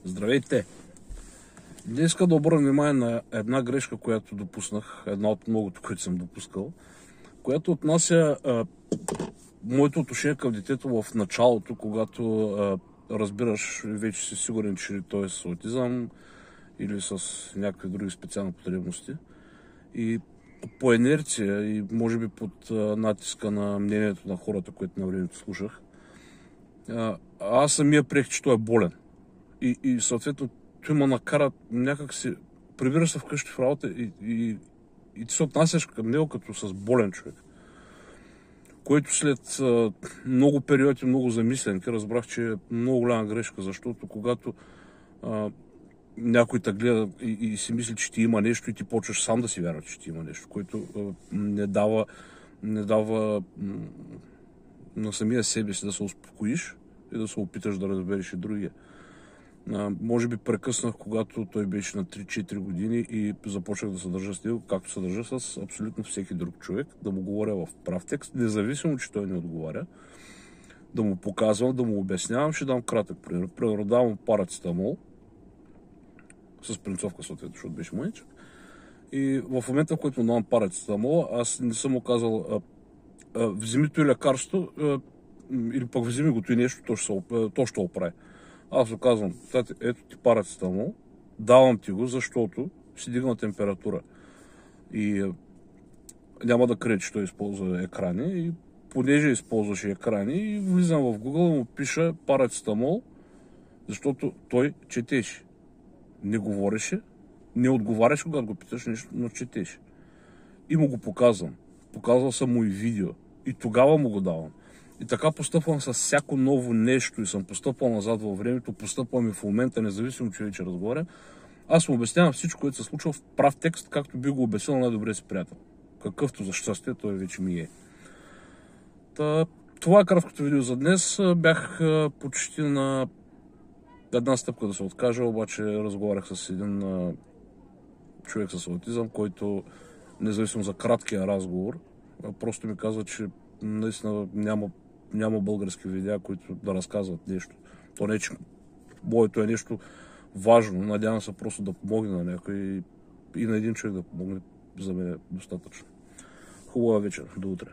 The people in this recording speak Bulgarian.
Здравейте! Днес иска да обърна внимание на една грешка, която допуснах, една от многото, които съм допускал, която отнася моето отношение към детето в началото, когато разбираш, вече си сигурен, че той е с аутизъм или с някакви други специални потребности. И по инерция и може би под натиска на мнението на хората, които на времето слушах, аз самия приех, че той е болен. И съответно той ме накара някак си, прибираш се вкъщи в работа и ти се отнасяш към него като с болен човек. Което след много периоди, много замисленки, разбрах, че е много голяма грешка, защото когато някой те гледа и си мисли, че ти има нещо и ти почваш сам да си вярва, че ти има нещо, което не дава на самия себе си да се успокоиш и да се опиташ да разбереш и другия. Може би прекъснах, когато той беше на 3-4 години и започнах да се държа с него, както се държа с абсолютно всеки друг човек, да му говоря в прав текст, независимо, че той не отговаря, да му показвам, да му обяснявам. Ще дам кратък пример. Примерно давам парацетамол, с принцовка съответно, защото беше мъничък. И в момента, в който му давам парацетамол, аз не съм му казал вземи той лекарство или пък вземи го той нещо, то ще оправи. Аз го казвам, ето ти парацетамол, давам ти го, защото си дигна температура. И няма да крие, че той използва екрани. И понеже използваше екрани, и влизам в Google и му пиша парацетамол, защото той четеше. Не говореше, не отговаряше, когато го питаш нещо, но четеше. И му го показвам. Показвал съм му и видео. И тогава му го давам. И така постъпвам с всяко ново нещо и съм постъпвал назад във времето, постъпвам и в момента, независимо, че вече разговаря. Аз му обяснявам всичко, което се случва в прав текст, както би го обяснил най-добре си приятел. Какъвто за щастие той вече ми е. Това е краткото видео за днес. Бях почти на една стъпка да се откажа, обаче разговарях с един човек с аутизъм, който, независимо за краткия разговор, просто ми казва, че наистина няма български видеа, които да разказват нещо. То не, че моето е нещо важно. Надявам се просто да помогне на някой и на един човек да помогне, за мен е достатъчно. Хубава вечер. До утре.